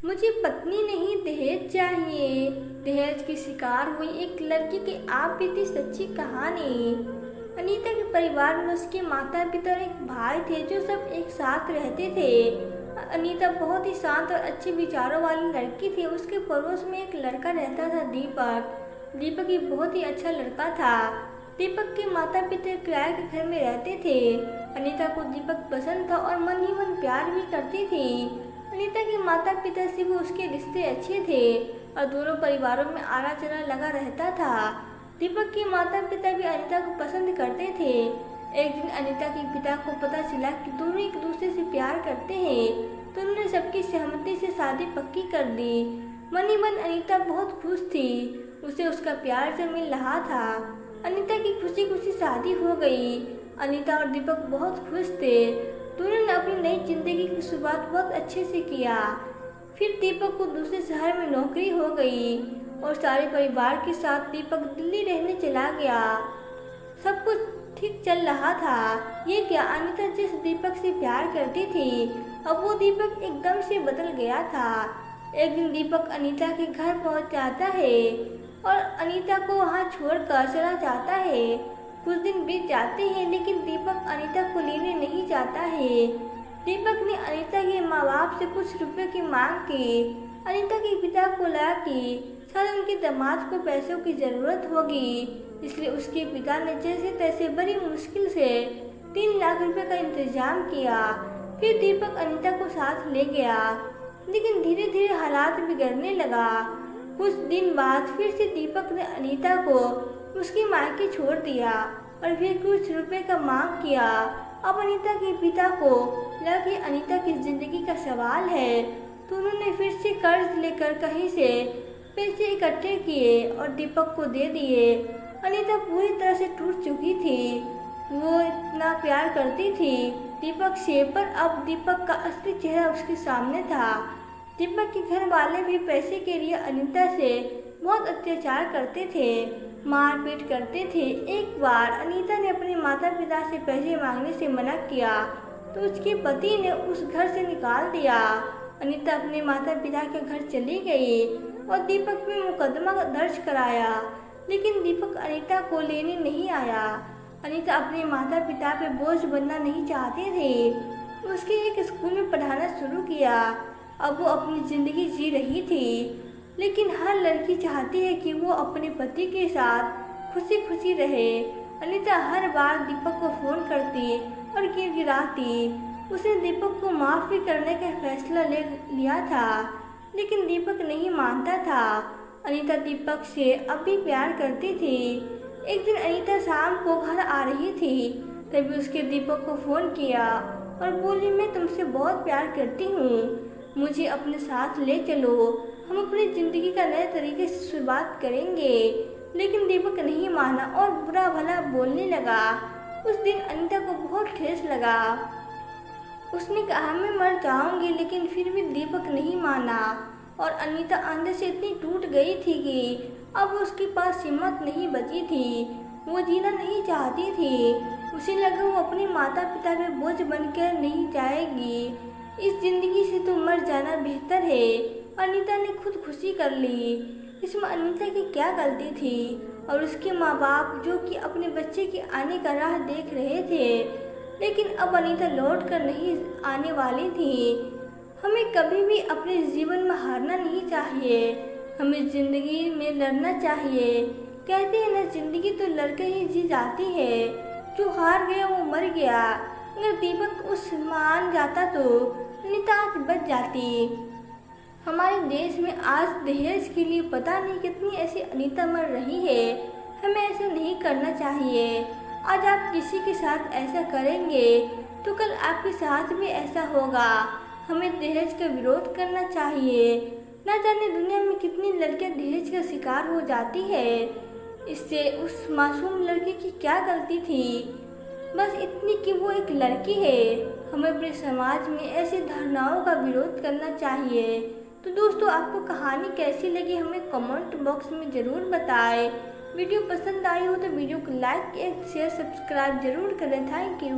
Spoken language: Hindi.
मुझे पत्नी नहीं दहेज चाहिए। दहेज की शिकार हुई एक लड़की की आप बीती सच्ची कहानी। अनीता के परिवार में उसके माता पिता और एक भाई थे जो सब एक साथ रहते थे। अनीता बहुत ही शांत और अच्छे विचारों वाली लड़की थी। उसके पड़ोस में एक लड़का रहता था, दीपक। दीपक एक बहुत ही अच्छा लड़का था। दीपक के माता पिता किराए के घर में रहते थे। अनीता को दीपक पसंद था और मन ही मन प्यार भी करती थी। अनीता के माता पिता से भी उसके रिश्ते अच्छे थे और दोनों परिवारों में आना जाना लगा रहता था। दीपक के माता पिता भी अनीता को पसंद करते थे। एक दिन अनीता के पिता को पता चला कि दोनों एक दूसरे से प्यार करते हैं, तो उन्होंने सबकी सहमति से शादी पक्की कर दी। मन ही मन अनीता बहुत खुश थी। उसे उसका प्यार से मिल रहा था। अनीता की खुशी खुशी शादी हो गई। अनीता और दीपक बहुत खुश थे। दोनों ने अपनी नई जिंदगी की शुरुआत बहुत अच्छे से किया। फिर दीपक को दूसरे शहर में नौकरी हो गई और सारे परिवार के साथ दीपक दिल्ली रहने चला गया। सब कुछ ठीक चल रहा था। ये क्या, अनीता जिस दीपक से प्यार करती थी, अब वो दीपक एकदम से बदल गया था। एक दिन दीपक अनीता के घर पहुंच जाता है और अनीता को वहां छोड़कर चला जाता है। कुछ दिन बीत जाते हैं लेकिन दीपक अनीता को लेने नहीं जाता है। दीपक ने अनीता के माँ बाप से कुछ रुपए की मांग की। अनीता के पिता को लगा कि शायद उनके दामाद को पैसों की जरूरत होगी, इसलिए उसके पिता ने जैसे तैसे बड़ी मुश्किल से 3 लाख रुपए का इंतजाम किया। फिर दीपक अनीता को साथ ले गया, लेकिन धीरे धीरे हालात बिगड़ने लगा। कुछ दिन बाद फिर से दीपक ने अनीता को उसकी मायके छोड़ दिया और फिर कुछ रुपए का मांग किया। अब अनीता के पिता को लगा कि अनीता की जिंदगी का सवाल है, तो उन्होंने फिर से कर्ज लेकर कहीं से पैसे इकट्ठे किए और दीपक को दे दिए। अनीता पूरी तरह से टूट चुकी थी। वो इतना प्यार करती थी दीपक से, पर अब दीपक का असली चेहरा उसके सामने था। दीपक के घर वाले भी पैसे के लिए अनीता से बहुत अत्याचार करते थे, मारपीट करते थे। एक बार अनीता ने अपने माता पिता से पैसे मांगने से मना किया तो उसके पति ने उस घर से निकाल दिया। अनीता अपने माता पिता के घर चली गई और दीपक पे मुकदमा दर्ज कराया, लेकिन दीपक अनीता को लेने नहीं आया। अनीता अपने माता पिता पे बोझ बनना नहीं चाहती थी। उसके एक स्कूल में पढ़ाना शुरू किया। अब वो अपनी ज़िंदगी जी रही थी, लेकिन हर लड़की चाहती है कि वो अपने पति के साथ खुशी खुशी रहे। अनीता हर बार दीपक को फ़ोन करती और गिड़गिड़ाती। उसने दीपक को माफ़ भी करने का फैसला ले लिया था, लेकिन दीपक नहीं मानता था। अनीता दीपक से अब भी प्यार करती थी। एक दिन अनीता शाम को घर आ रही थी, तभी उसके दीपक को फ़ोन किया और बोली, मैं तुमसे बहुत प्यार करती हूँ, मुझे अपने साथ ले चलो, हम अपनी ज़िंदगी का नए तरीके से शुरुआत करेंगे। लेकिन दीपक नहीं माना और बुरा भला बोलने लगा। उस दिन अनीता को बहुत ठेस लगा। उसने कहा, मैं मर जाऊंगी, लेकिन फिर भी दीपक नहीं माना और अनीता अंदर से इतनी टूट गई थी कि अब उसके पास हिम्मत नहीं बची थी। वो जीना नहीं चाहती थी। उसे लगा वो अपने माता पिता पे बोझ बनकर नहीं जाएगी। इस जिंदगी से तो मर जाना बेहतर है। अनीता ने खुदकुशी कर ली। इसमें अनीता की क्या गलती थी? और उसके माँ बाप जो कि अपने बच्चे के आने का राह देख रहे थे, लेकिन अब अनीता लौट कर नहीं आने वाली थी। हमें कभी भी अपने जीवन में हारना नहीं चाहिए, हमें ज़िंदगी में लड़ना चाहिए। कहते हैं ना, ज़िंदगी तो लड़के ही जी जाती है, जो हार गया वो मर गया। अगर दीपक उस मान जाता तो अनीता आज बच जाती। हमारे देश में आज दहेज के लिए पता नहीं कितनी ऐसी अनीता मर रही है। हमें ऐसा नहीं करना चाहिए। आज आप किसी के साथ ऐसा करेंगे तो कल आपके साथ भी ऐसा होगा। हमें दहेज का विरोध करना चाहिए। ना जाने दुनिया में कितनी लड़कियां दहेज का शिकार हो जाती है। इससे उस मासूम लड़की की क्या गलती थी? बस इतनी कि वो एक लड़की है। हमें अपने समाज में ऐसी धारणाओं का विरोध करना चाहिए। तो दोस्तों, आपको कहानी कैसी लगी हमें कमेंट बॉक्स में ज़रूर बताएं। वीडियो पसंद आई हो तो वीडियो को लाइक शेयर सब्सक्राइब जरूर करें। Thank you.